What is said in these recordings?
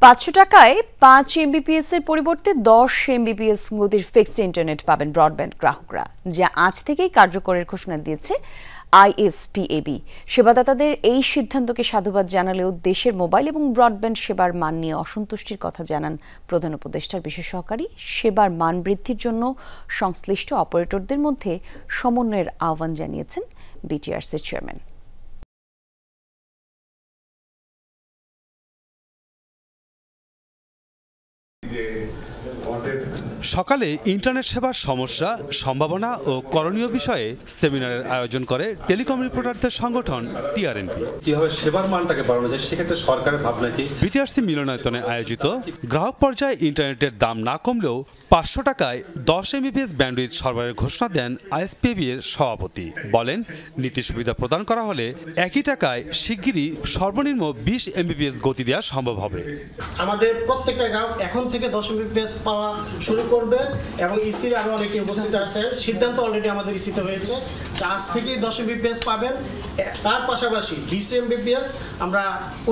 500 টাকায় 5 এমবিপিএস এর পরিবর্তে 10 এমবিপিএস গতির ফিক্সড ইন্টারনেট পাবেন ব্রডব্যান্ড গ্রাহকরা, যা আজ থেকেই কার্যকরের ঘোষণা দিয়েছে আইএসপিএবি। সেবাদাতাদের এই সিদ্ধান্তকে সাধুবাদ জানালেও দেশের মোবাইল এবং ব্রডব্যান্ড সেবার মান নিয়ে অসন্তুষ্টির কথা জানান প্রধান উপদেষ্টার বিশেষ সহকারী। সেবার মান বৃদ্ধির জন্য সংশ্লিষ্ট অপারেটরদের মধ্যে সমন্বয়ের আহ্বান জানিয়েছেন বিটিআরসির চেয়ারম্যান। সকালে ইন্টারনেট সেবার সমস্যা, সম্ভাবনা ও করণীয় বিষয়ে সেমিনারের আয়োজন করে টেলিকম রিপোর্টারদের সংগঠন টিআরএনপি। কিভাবে সেবার মানটাকে বাড়ানো যায় সেক্ষেত্রে সরকারের ভাবনা কি? বিটিআরসি মিলনায়তনে আয়োজিত গ্রাহক পর্যায়ে ইন্টারনেটের দাম না কমলেও 500 টাকায় 10 এমবিপিএস ব্যান্ডউইথ সরবরাহের ঘোষণা দেন আইএসপিএবি এর সভাপতি। বলেন, নীতি সুবিধা প্রদান করা হলে একই টাকায় শিগগিরই সর্বনিম্ন 20 এমবিপিএস গতি দেওয়া সম্ভব হবে। আমাদের প্রত্যেকটা গ্রাহক এখন থেকে 10 এমবিপিএস পাওয়া শুরু করবে এবং ইসির আরো অনেকে উপস্থিত আছে। সিদ্ধান্ত অলরেডি আমাদের ইসিতে হয়েছে, আজ থেকেই 10 এমবিপিএস পাবেন। তার পাশাপাশি 20 এমবিপিএস আমরা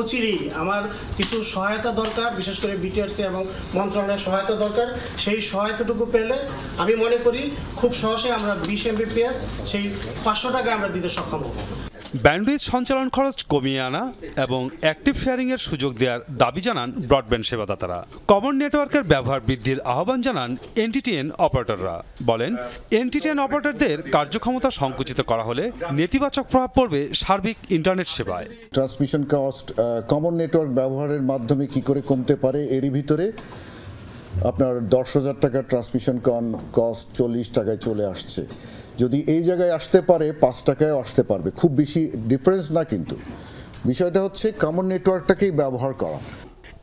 অচিরেই, আমার কিছু সহায়তা দরকার, বিশেষ করে বিটিআরসি এবং মন্ত্রণালয়ের সহায়তা দরকার। সেই সহায়তাটুকু পেলে আমি মনে করি খুব সহজে আমরা 20 এমবিপিএস সেই 500 টাকায় আমরা দিতে সক্ষম হব। ব্যান্ডউইথ সঞ্চালন খরচ কমিয়ে আনা এবং অ্যাক্টিভ শেয়ারিং এর সুযোগ দেওয়ার দাবি জানান ব্রডব্যান্ড সেবাদাতারা। কমন নেটওয়ার্কের ব্যবহার বৃদ্ধির আহ্বান জানান এনটিটিএন অপারেটররা। বলেন, এনটিটিএন অপারেটরদের কার্যক্ষমতা সংকুচিত করা হলে নেতিবাচক প্রভাব পড়বে সার্বিক ইন্টারনেট সেবায়। ট্রান্সমিশন কস্ট কমন নেটওয়ার্ক ব্যবহারের মাধ্যমে কি করে কমতে পারে, এরই ভিতরে আপনার 10,000 টাকার ট্রান্সমিশন কস্ট 40 টাকায় চলে আসছে। যদি এই জায়গায় আসতে পারে 5 টাকায় আসতে পারবে, খুব বেশি ডিফারেন্স না। কিন্তু বিষয়টা হচ্ছে কমন নেটওয়ার্কটাকেই ব্যবহার করা।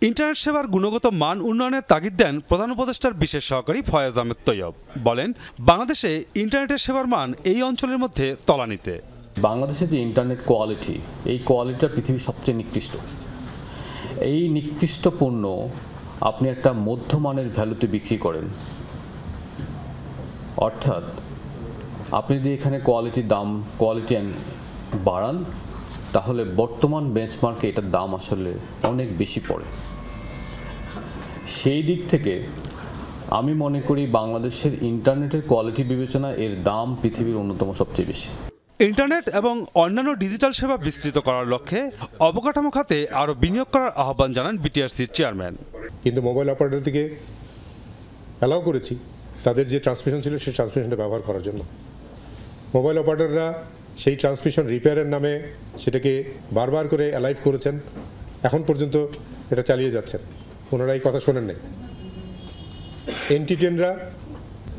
ইন্টারনেট সেবার গুণগত মান উন্নয়নের তাগিদ দেন প্রধান উপদেষ্টার বিশেষ সহকারী ফয়েজ আহমেদ তৈয়ব। বলেন, বাংলাদেশে ইন্টারনেটের সেবার মান এই অঞ্চলের মধ্যে তলানিতে। বাংলাদেশে যে ইন্টারনেট কোয়ালিটি, এই কোয়ালিটিটা পৃথিবীর সবচেয়ে নিকৃষ্ট। এই নিকৃষ্ট পণ্য আপনি একটা মধ্যমানের ভ্যালুতে বিক্রি করেন, অর্থাৎ আপনি যদি এখানে কোয়ালিটি বাড়ান, তাহলে বর্তমান বেঞ্চমার্কে এটার দাম আসলে অনেক বেশি পড়ে। সেই দিক থেকে আমি মনে করি বাংলাদেশের ইন্টারনেটের কোয়ালিটি বিবেচনায় এর দাম পৃথিবীর অন্যতম সবচেয়ে বেশি। ইন্টারনেট এবং অন্যান্য ডিজিটাল সেবা বিস্তৃত করার লক্ষ্যে অবকাঠামো খাতে আরও বিনিয়োগ করার আহ্বান জানান বিটিআরসির চেয়ারম্যান। কিন্তু মোবাইল অপারেটর থেকে অ্যালাউ করেছি তাদের যে ট্রান্সমিশন ছিল সেই ট্রান্সমিশনটা ব্যবহার করার জন্য। মোবাইল অপারেটররা সেই ট্রান্সমিশন রিপেয়ারের নামে সেটাকে বারবার করে অ্যালাইভ করেছেন, এখন পর্যন্ত এটা চালিয়ে যাচ্ছেন। ওনারা এই কথা শোনেন নাই। এনটিটিএনরা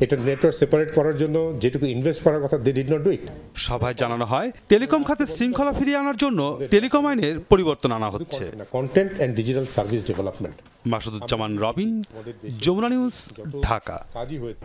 এটা নেটওয়ার্ক সেপারেট করার জন্য যেটুকু ইনভেস্ট করার কথা, they did not do it. সভায় জানানো হয়, টেলিকম খাতে শৃঙ্খলা ফিরিয়ে আনার জন্য টেলিকম আইনের পরিবর্তন আনা হচ্ছে। Content and digital service development. Masuduzzaman Robin, Jamuna news, Dhaka. কাজই হয়েছে।